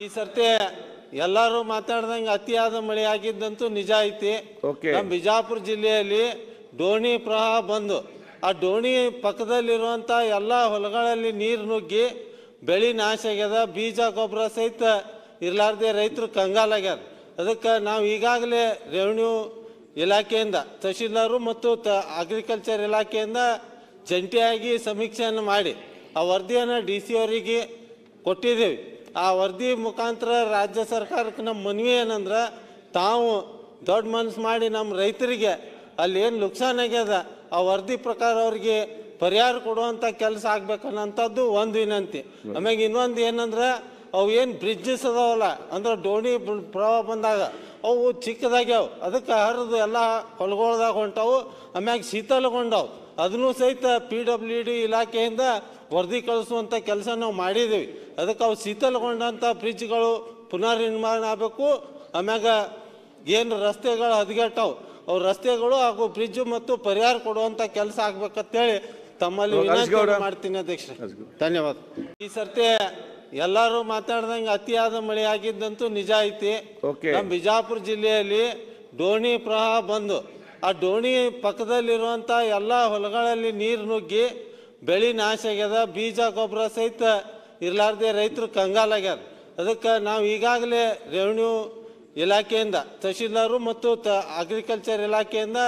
ಈ ಸರ್ತಿ ಎಲ್ಲರೂ ಮಾತಾಡ್ದಂಗೆ ಅತಿಯಾದ ಮಳೆ ಆಗಿದ್ದಂತೂ ನಿಜ ಐತಿ. ನಮ್ಮ ಬಿಜಾಪುರ ಜಿಲ್ಲೆಯಲ್ಲಿ ಡೋಣಿ ಪ್ರವಾಹ ಬಂದು ಆ ಡೋಣಿ ಪಕ್ಕದಲ್ಲಿರುವಂಥ ಎಲ್ಲ ಹೊಲಗಳಲ್ಲಿ ನೀರು ನುಗ್ಗಿ ಬೆಳೆ ನಾಶ ಆಗ್ಯದ. ಬೀಜ ಗೊಬ್ಬರ ಸಹಿತ ಇರ್ಲಾರ್ದೆ ರೈತರು ಕಂಗಾಲಾಗ್ಯಾರ. ಅದಕ್ಕೆ ನಾವು ಈಗಾಗಲೇ ರೆವಿನ್ಯೂ ಇಲಾಖೆಯಿಂದ ತಹಶೀಲ್ದಾರು ಮತ್ತು ಅಗ್ರಿಕಲ್ಚರ್ ಇಲಾಖೆಯಿಂದ ಜಂಟಿಯಾಗಿ ಸಮೀಕ್ಷೆಯನ್ನು ಮಾಡಿ ಆ ವರದಿಯನ್ನು DC ಅವರಿಗೆ ಕೊಟ್ಟಿದ್ದೀವಿ. ಆ ವರದಿ ಮುಖಾಂತರ ರಾಜ್ಯ ಸರ್ಕಾರಕ್ಕೆ ನಮ್ಮ ಮನವಿ ಏನಂದ್ರೆ, ತಾವು ದೊಡ್ಡ ಮನಸ್ಸು ಮಾಡಿ ನಮ್ಮ ರೈತರಿಗೆ ಅಲ್ಲಿ ಏನು ನುಕ್ಸಾನ್ ಆಗ್ಯದ ಆ ವರದಿ ಪ್ರಕಾರ ಅವ್ರಿಗೆ ಪರಿಹಾರ ಕೊಡುವಂಥ ಕೆಲಸ ಆಗ್ಬೇಕನ್ನೋಂಥದ್ದು ಒಂದು ವಿನಂತಿ. ಆಮ್ಯಾಗ ಇನ್ನೊಂದು ಏನಂದ್ರೆ, ಅವು ಏನು ಬ್ರಿಡ್ಜಸ್ ಅದಾವಲ್ಲ, ಅಂದ್ರೆ ಡೋಣಿ ಪ್ರವಾಹ ಬಂದಾಗ ಅವು ಚಿಕ್ಕದಾಗ್ಯಾವ, ಅದಕ್ಕೆ ಹರಿದು ಎಲ್ಲ ಹೊಲಗೊಳ್ದಾಗ ಹೊಂಟವು, ಆಮ್ಯಾಗ ಶೀತಲಗೊಂಡವು. ಅದನ್ನು ಸಹಿತ PWD ಇಲಾಖೆಯಿಂದ ವರದಿ ಕಳಿಸುವಂಥ ಕೆಲಸ ನಾವು ಮಾಡಿದ್ದೀವಿ. ಅದಕ್ಕೆ ಅವು ಶೀತಲಗೊಂಡಂಥ ಬ್ರಿಡ್ಜ್ಗಳು ಪುನರ್ ನಿರ್ಮಾಣ ಆಗಬೇಕು. ಆಮ್ಯಾಗ ಏನು ರಸ್ತೆಗಳು ಹದಗೆಟ್ಟವು ಅವು ರಸ್ತೆಗಳು ಹಾಗೂ ಬ್ರಿಡ್ಜ್ ಮತ್ತು ಪರಿಹಾರ ಕೊಡುವಂಥ ಕೆಲಸ ಆಗ್ಬೇಕಂತೇಳಿ ತಮ್ಮಲ್ಲಿ ವಿನಂತಿ ಮಾಡ್ತೀನಿ ಅಧ್ಯಕ್ಷ. ಧನ್ಯವಾದ. ಈ ಸರ್ತಿ ಎಲ್ಲರೂ ಮಾತಾಡ್ದಂಗೆ ಅತಿಯಾದ ಮಳೆ ಆಗಿದ್ದಂತೂ ನಿಜ ಐತಿ. ನಮ್ಮ ಬಿಜಾಪುರ ಜಿಲ್ಲೆಯಲ್ಲಿ ಡೋಣಿ ಪ್ರವಾಹ ಬಂದು ಆ ಡೋಣಿ ಪಕ್ಕದಲ್ಲಿರುವಂಥ ಎಲ್ಲ ಹೊಲಗಳಲ್ಲಿ ನೀರು ನುಗ್ಗಿ ಬೆಳೆ ನಾಶ ಆಗ್ಯದ. ಬೀಜ ಗೊಬ್ಬರ ಸಹಿತ ಇರ್ಲಾರ್ದೆ ರೈತರು ಕಂಗಾಲಾಗ್ಯಾರ. ಅದಕ್ಕೆ ನಾವು ಈಗಾಗಲೇ ರೆವಿನ್ಯೂ ಇಲಾಖೆಯಿಂದ ತಹಶೀಲ್ದಾರು ಮತ್ತು ಅಗ್ರಿಕಲ್ಚರ್ ಇಲಾಖೆಯಿಂದ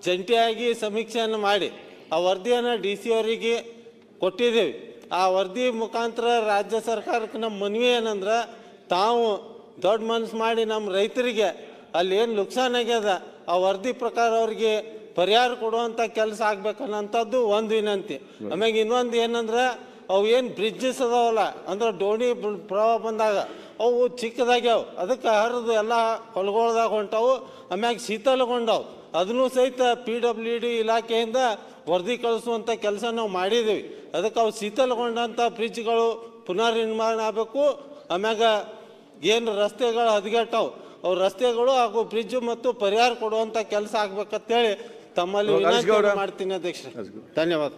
ಜಂಟಿಯಾಗಿ ಸಮೀಕ್ಷೆಯನ್ನು ಮಾಡಿ ಆ ವರದಿಯನ್ನು DC ಅವರಿಗೆ ಕೊಟ್ಟಿದ್ದೀವಿ. ಆ ವರದಿ ಮುಖಾಂತರ ರಾಜ್ಯ ಸರ್ಕಾರಕ್ಕೆ ನಮ್ಮ ಮನವಿ ಏನಂದ್ರೆ, ತಾವು ದೊಡ್ಡ ಮನಸ್ಸು ಮಾಡಿ ನಮ್ಮ ರೈತರಿಗೆ ಅಲ್ಲಿ ಏನು ನುಕ್ಸಾನ್ ಆಗ್ಯದ ಆ ವರದಿ ಪ್ರಕಾರ ಅವ್ರಿಗೆ ಪರಿಹಾರ ಕೊಡುವಂಥ ಕೆಲಸ ಆಗ್ಬೇಕನ್ನೋಂಥದ್ದು ಒಂದು ವಿನಂತಿ. ಆಮ್ಯಾಗ ಇನ್ನೊಂದು ಏನಂದ್ರೆ, ಅವು ಏನು ಬ್ರಿಡ್ಜಸ್ ಅದಾವಲ್ಲ, ಅಂದ್ರೆ ಡೋಣಿ ಪ್ರವಾಹ ಬಂದಾಗ ಅವು ಚಿಕ್ಕದಾಗ್ಯಾವ, ಅದಕ್ಕೆ ಹರಿದು ಎಲ್ಲ ಹೊಲಗೊಳ್ದಾಗ ಹೊಂಟವು, ಆಮ್ಯಾಗ ಶೀತಲಗೊಂಡವು. ಅದನ್ನು ಸಹಿತ PWD ಇಲಾಖೆಯಿಂದ ವರದಿ ಕಳಿಸುವಂಥ ಕೆಲಸ ನಾವು ಮಾಡಿದ್ದೀವಿ. ಅದಕ್ಕೆ ಅವು ಶೀತಲಗೊಂಡಂಥ ಬ್ರಿಡ್ಜ್ಗಳು ಪುನರ್ ನಿರ್ಮಾಣ ಆಗಬೇಕು. ಆಮ್ಯಾಗ ಏನು ರಸ್ತೆಗಳು ಹದಗೆಟ್ಟವು ಅವು ರಸ್ತೆಗಳು ಹಾಗೂ ಬ್ರಿಡ್ಜ್ ಮತ್ತು ಪರಿಹಾರ ಕೊಡುವಂಥ ಕೆಲಸ ಆಗ್ಬೇಕಂತೇಳಿ ತಮ್ಮಲ್ಲಿ ವಿನಂತಿ ಮಾಡ್ತೀನಿ ಅಧ್ಯಕ್ಷ. ಧನ್ಯವಾದ.